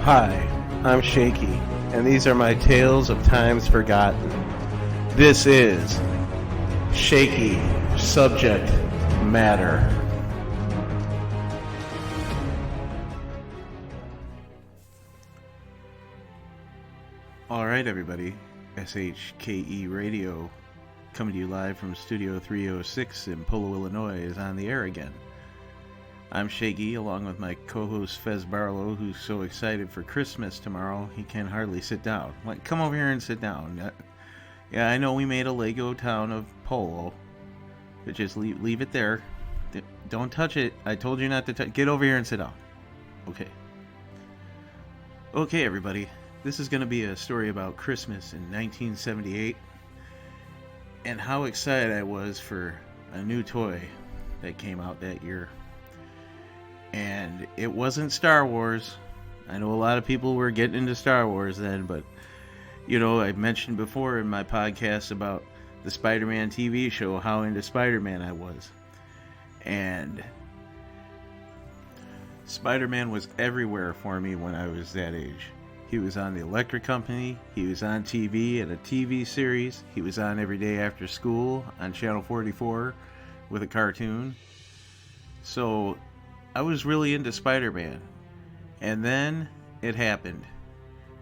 Hi, I'm Shaky, and these are my tales of times forgotten. This is Shaky Subject Matter. Alright everybody, SHKE Radio, coming to you live from Studio 306 in Polo, Illinois, is on the air again. I'm Shaky, along with my co-host Fez Barlow, who's so excited for Christmas tomorrow he can hardly sit down. Like, come over here and sit down. Yeah, I know we made a Lego town of Polo, but just leave it there. Don't touch it. I told you not to touch. Get over here and sit down. Okay. Okay, everybody. This is going to be a story about Christmas in 1978 and how excited I was for a new toy that came out that year. And it wasn't Star Wars. I know a lot of people were getting into Star Wars then, but, you know, I mentioned before in my podcast about the Spider-Man TV show how into Spider-Man I was. And Spider-Man was everywhere for me when I was that age. He was on the Electric Company, he was on TV in a TV series, he was on every day after school on Channel 44 with a cartoon. So I was really into Spider-Man. And then it happened.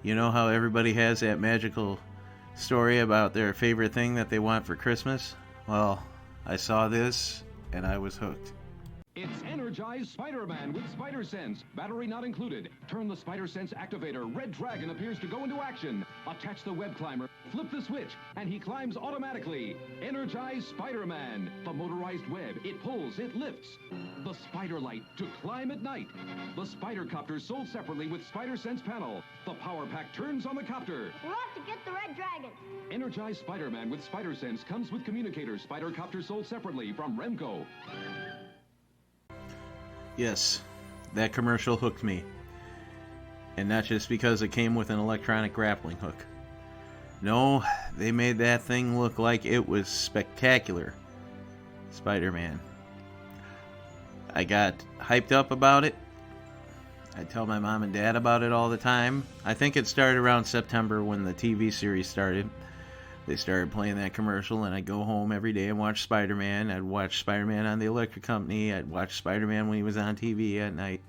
You know how everybody has that magical story about their favorite thing that they want for Christmas? Well, I saw this and I was hooked. It's Energized Spider-Man with Spider Sense. Battery not included. Turn the Spider Sense activator. Red Dragon appears to go into action. Attach the web climber. Flip the switch, and he climbs automatically. Energized Spider-Man. The motorized web. It pulls, it lifts. The Spider Light to climb at night. The Spider Copter sold separately with Spider Sense panel. The power pack turns on the copter. We're off to get the Red Dragon. Energized Spider-Man with Spider Sense comes with communicator. Spider Copter sold separately from Remco. Yes, that commercial hooked me. And not just because it came with an electronic grappling hook. No, they made that thing look like it was spectacular. Spider-Man. I got hyped up about it. I tell my mom and dad about it all the time. I think it started around September when the TV series started. They started playing that commercial, and I'd go home every day and watch Spider-Man. I'd watch Spider-Man on the Electric Company. I'd watch Spider-Man when he was on TV at night.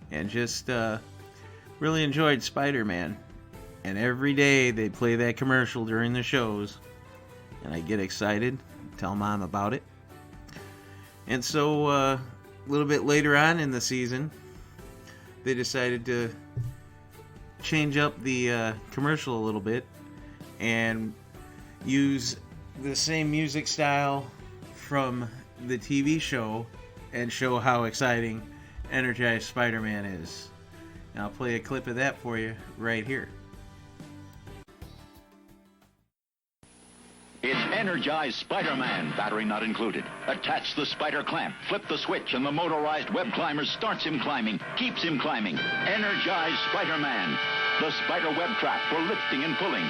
And just really enjoyed Spider-Man. And every day they'd play that commercial during the shows. And I'd get excited, tell Mom about it. And so a little bit later on in the season, they decided to change up the commercial a little bit and use the same music style from the TV show and show how exciting Energized Spider-Man is. And I'll play a clip of that for you right here. It's Energized Spider-Man, battery not included. Attach the spider clamp, flip the switch, and the motorized web climber starts him climbing, keeps him climbing. Energized Spider-Man, the spider web trap for lifting and pulling.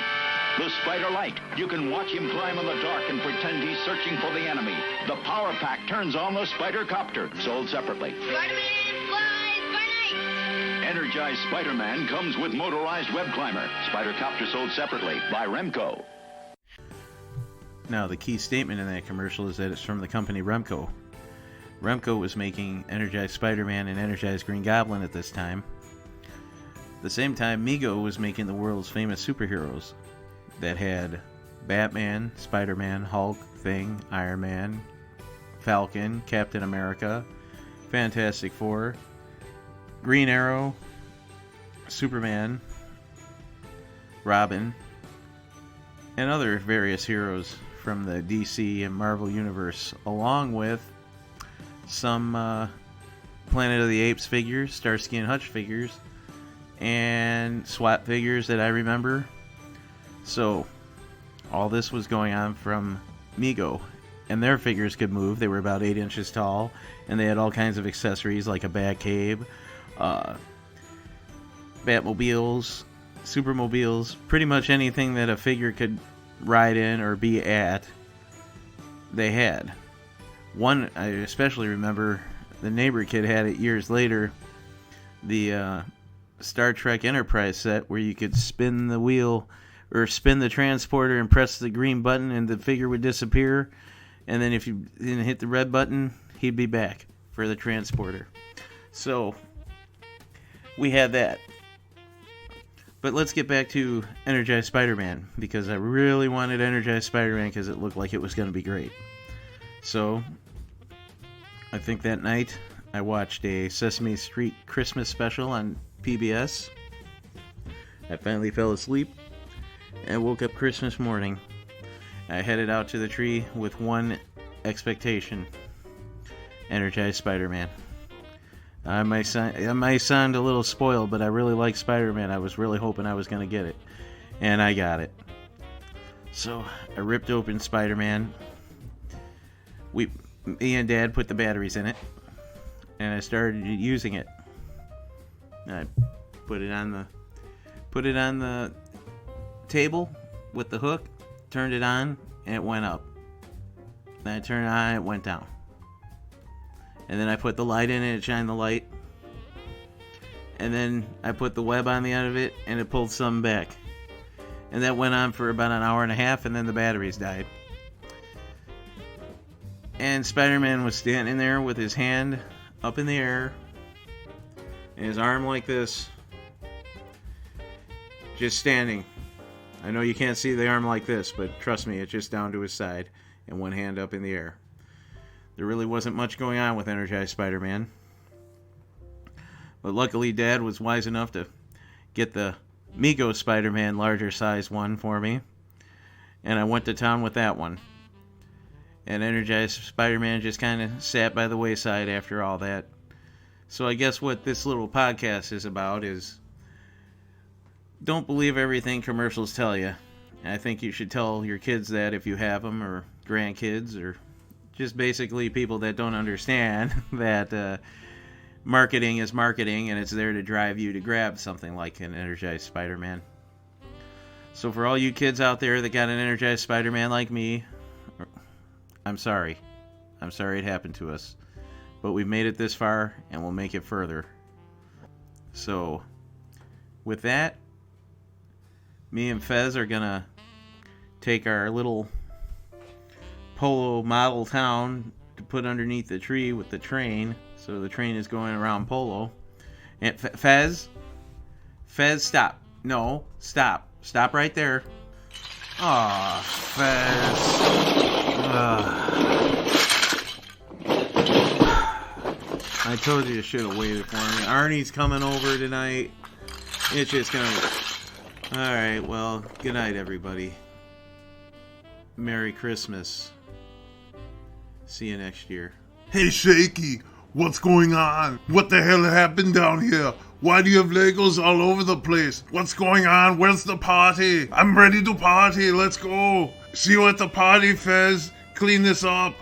The Spider Light. You can watch him climb in the dark and pretend he's searching for the enemy. The power pack turns on the Spider Copter, sold separately. Spider-Man flies by night. Energized Spider-Man comes with motorized web climber. Spider Copter sold separately by Remco. Now, the key statement in that commercial is that it's from the company Remco. Remco was making Energized Spider-Man and Energized Green Goblin at this time. At the same time, Mego was making the world's famous superheroes that had Batman, Spider-Man, Hulk, Thing, Iron Man, Falcon, Captain America, Fantastic Four, Green Arrow, Superman, Robin, and other various heroes from the DC and Marvel universe, along with some Planet of the Apes figures, Starsky and Hutch figures, and SWAT figures that I remember. So, all this was going on from Mego, and their figures could move. They were about 8 inches tall, and they had all kinds of accessories like a Batcave, Batmobiles, Supermobiles, pretty much anything that a figure could ride in or be at, they had. One, I especially remember, the neighbor kid had it years later, the Star Trek Enterprise set where you could spin the wheel or spin the transporter and press the green button and the figure would disappear. And then if you didn't hit the red button, he'd be back for the transporter. So we had that. But let's get back to Energized Spider-Man, because I really wanted Energized Spider-Man because it looked like it was going to be great. So I think that night I watched a Sesame Street Christmas special on PBS. I finally fell asleep and woke up Christmas morning. I headed out to the tree with one expectation: Energized Spider-Man. I might sound a little spoiled, but I really like Spider-Man. I was really hoping I was going to get it. And I got it. So, I ripped open Spider-Man. Me and Dad put the batteries in it. And I started using it. I put it on the table with the hook, turned it on, and it went up. Then I turned it on, it went down. And then I put the light in it, it shined the light. And then I put the web on the end of it, and it pulled some back. And that went on for about an hour and a half, and then the batteries died. And Spider-Man was standing there with his hand up in the air, and his arm like this, just standing. I know you can't see the arm like this, but trust me, it's just down to his side, and one hand up in the air. There really wasn't much going on with Energized Spider-Man. But luckily Dad was wise enough to get the Mego Spider-Man larger size one for me. And I went to town with that one. And Energized Spider-Man just kind of sat by the wayside after all that. So I guess what this little podcast is about is, don't believe everything commercials tell you. I think you should tell your kids that if you have them, or grandkids, or just basically people that don't understand that marketing is marketing and it's there to drive you to grab something like an Energized Spider-Man. So for all you kids out there that got an Energized Spider-Man like me, I'm sorry. I'm sorry it happened to us. But we've made it this far and we'll make it further. So with that, me and Fez are going to take our little Polo model town to put underneath the tree with the train. So the train is going around Polo. And Fez, stop. No, stop. Stop right there. Aw, Fez. I told you should have waited for me. Arnie's coming over tonight. It's just gonna... Alright, well, good night, everybody. Merry Christmas. See you next year. Hey, Shaky, what's going on? What the hell happened down here? Why do you have Legos all over the place? What's going on? Where's the party? I'm ready to party. Let's go. See you at the party, Fez. Clean this up.